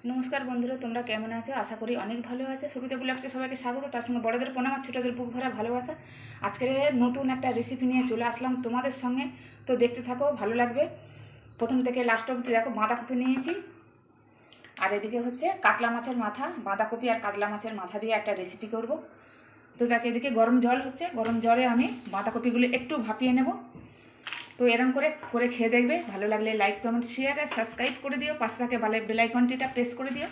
নমস্কার বন্ধুরা, তোমরা কেমন আছো? আশা করি অনেক ভালো আছে। সুবিধা ব্লগসে সবাইকে স্বাগত, তার সঙ্গে বড়দের প্রণাম আর ছোটদের বুক ভরা ভালোবাসা। আজকে নতুন একটা রেসিপি নিয়ে চলে আসলাম তোমাদের সঙ্গে, তো দেখতে থাকো, ভালো লাগবে। প্রথম থেকে লাস্ট অবধি দেখো। বাঁধাকপি নিয়েছি, আর এদিকে হচ্ছে কাতলা মাছের মাথা। বাঁধাকপি আর কাতলা মাছের মাথা দিয়ে একটা রেসিপি করব। তো দেখো, এদিকে গরম জল হচ্ছে, গরম জলে আমি বাঁধাকপিগুলো একটু ভাপিয়ে নেব। তো এরকম করে খেয়ে দেখবে, ভালো লাগলে লাইক কমেন্ট শেয়ার আর সাবস্ক্রাইব করে দিও। পাশে থাকে বেল আইকনটিটা প্রেস করে দিও।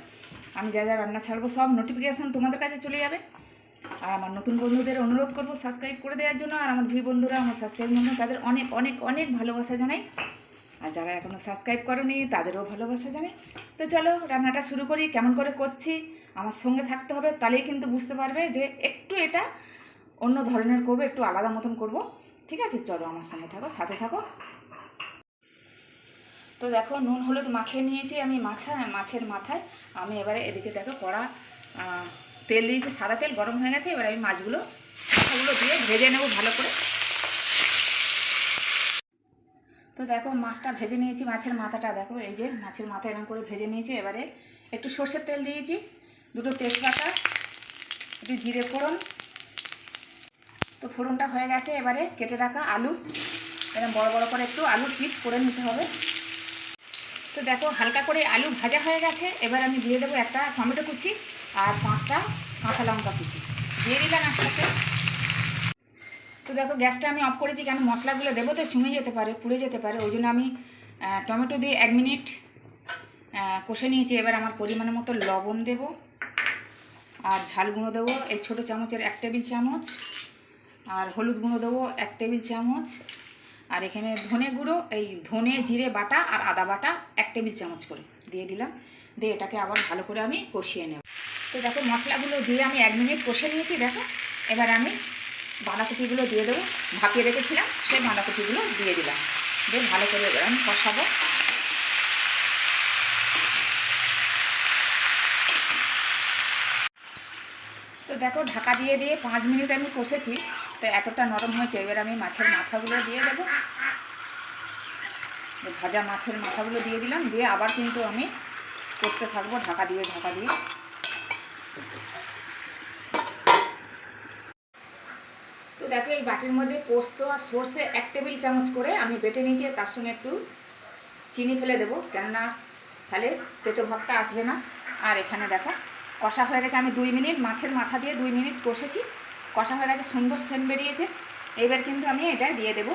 আমি যা যা রান্না ছাড়বো সব নোটিফিকেশান তোমাদের কাছে চলে যাবে। আর আমার নতুন বন্ধুদের অনুরোধ করবো সাবস্ক্রাইব করে দেওয়ার জন্য। আর আমার বন্ধুরা, আমার সাবস্ক্রাইব বন্ধু, তাদের অনেক অনেক অনেক ভালোবাসা জানাই। আর যারা এখনও সাবস্ক্রাইব করোনি তাদেরও ভালোবাসা জানাই। তো চলো রান্নাটা শুরু করি। কেমন করে করছি আমার সঙ্গে থাকতে হবে, তাহলেই কিন্তু বুঝতে পারবে যে একটু এটা অন্য ধরনের করবো, একটু আলাদা মতন করব। ঠিক আছে, চলো আমার সঙ্গে থাকো, সাথে থাকো। তো দেখো, নুন হলুদ মাখিয়ে নিয়েছি আমি মাছের মাথায়। আমি এবারে এদিকে দেখো কড়া তেল দিয়েছি, সাদা তেল গরম হয়ে গেছে। এবার আমি মাছগুলো দিয়ে ভেজে নেব ভালো করে। তো দেখো, মাছটা ভেজে নিয়েছি, মাছের মাথাটা দেখো, এই যে মাছের মাথা এরকম করে ভেজে নিয়েছি। এবারে একটু সর্ষের তেল দিয়েছি, দুটো তেজপাতা, একটু জিরে ফোড়ন। তো ফোড়নটা হয়ে গেছে। এবারে কেটে রাখা আলু, এরকম বড় বড় করে একটু আলু পিস করে নিতে হবে। তো দেখো, হালকা করে আলু ভাজা হয়ে গেছে। এবার আমি দিয়ে দেবো একটা টমেটো কুচি আর 5টা কাঁচা লঙ্কা কুচি দিয়ে দিলাম একসাথে। তো দেখো, গ্যাসটা আমি অফ করেছি, কেন মশলাগুলো দেবো তো চুঙে যেতে পারে, পুড়ে যেতে পারে, ওই জন্য আমি টমেটো দিয়ে 1 মিনিট কষে নিয়েছি। এবার আমার পরিমাণের মতো লবণ দেব, আর ঝাল গুঁড়ো দেবো এই ছোটো চামচের 1 টেবিল চামচ, আর হলুদ গুঁড়ো দেবো 1 টেবিল চামচ, আর এখানে ধনে গুঁড়ো, এই ধনে জিরে বাটা আর আদা বাটা 1 টেবিল চামচ করে দিয়ে দিলাম। দিয়ে এটাকে আবার ভালো করে আমি কষিয়ে নেব। তো দেখো, মশলাগুলো দিয়ে আমি 1 মিনিট কষে নিয়েছি। দেখো, এবার আমি বাঁধাকপিগুলো দিয়ে দেবো, ভাপিয়ে রেখেছিলাম সেই বাঁধাকপিগুলো দিয়ে দিলাম। দিয়ে ভালো করে এবার আমি কষাবো। তো দেখো, ঢাকা দিয়ে 5 মিনিট আমি কষেছি, তো এতটা নরম হয়েছে। এবার আমি মাছের মাথাগুলো দিয়ে দেবো, ভাজা মাছের মাথাগুলো দিয়ে দিলাম। দিয়ে আবার কিন্তু আমি কষতে থাকবো ঢাকা দিয়ে। তো দেখো, এই বাটির মধ্যে পোস্ত আর সর্ষে 1 টেবিল চামচ করে আমি বেটে নিয়েছি। তার সঙ্গে একটু চিনি ফেলে দেবো, কেননা তাহলে তেতো ভাবটা আসবে না। আর এখানে দেখো কষা হয়ে গেছে। আমি 2 মিনিট মাছের মাথা দিয়ে 2 মিনিট কষেছি, কষা হয়ে গেছে, সুন্দর সেন্ট বেরিয়েছে। এবার কিন্তু আমি এটা দিয়ে দেবো,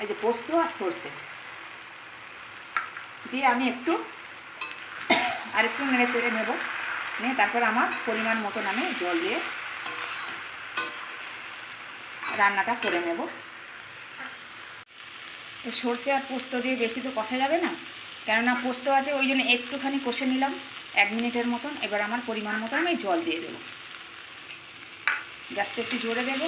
এই যে পোস্ত আর সর্ষে দিয়ে আমি একটু নেড়ে চেড়ে নেব। নিয়ে তারপর আমার পরিমাণ মতন আমি জল দিয়ে রান্নাটা করে নেব। তো সর্ষে আর পোস্ত দিয়ে বেশি তো কষা যাবে না, কেননা পোস্ত আছে, ওই জন্য একটুখানি কষে নিলাম 1 মিনিটের মতন। এবার আমার পরিমাণ মতন আমি জল দিয়ে দেবো, গ্যাসটা একটু জোরে দেবো।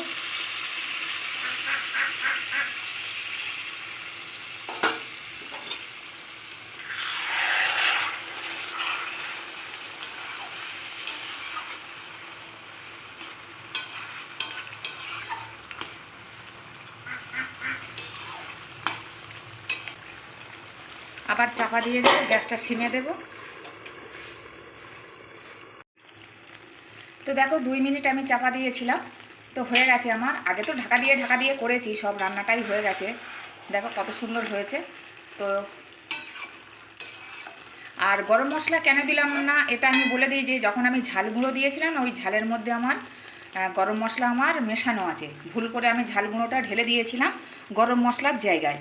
আবার চাপা দিয়ে দেবো, গ্যাসটা সিমে দেবো। তো দেখো, 2 মিনিট আমি চাপা দিয়েছিলাম, তো হয়ে গেছে আমার। আগে তো ঢাকা দিয়ে করেছি, সব রান্নাটাই হয়ে গেছে। দেখো কত সুন্দর হয়েছে। তো আর গরম মশলা কেন দিলাম না এটা আমি বলে দিই, যে যখন আমি ঝাল গুঁড়ো দিয়েছিলাম ওই ঝালের মধ্যে আমার গরম মশলা আমার মেশানো আছে। ভুল করে আমি ঝাল গুঁড়োটা ঢেলে দিয়েছিলাম গরম মশলার জায়গায়।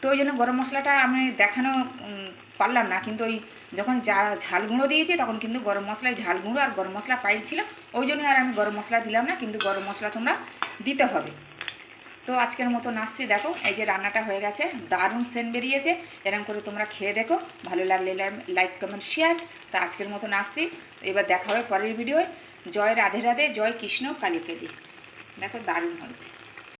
তো ওই জন্য গরম মশলাটা আমি দেখানো পারলাম না, কিন্তু ওই যখন ঝাল গুঁড়ো দিয়েছি তখন কিন্তু গরম মশলায় ঝাল গুঁড়ো আর গরম মশলা পাইল ছিল, ওই জন্য আর আমি গরম মশলা দিলাম না। কিন্তু গরম মশলা তোমরা দিতে হবে। তো আজকের মতো আসছি। দেখো, এই যে রান্নাটা হয়ে গেছে, দারুণ সেন্ট বেরিয়েছে। এরকম করে তোমরা খেয়ে দেখো, ভালো লাগলে লাইক কমেন্ট শেয়ার। তো আজকের মতো আসছি, এবার দেখা হবে পরের ভিডিওয়। জয় রাধে রাধে, জয় কৃষ্ণ কালী কালী। দেখো, দারুণ হয়েছে।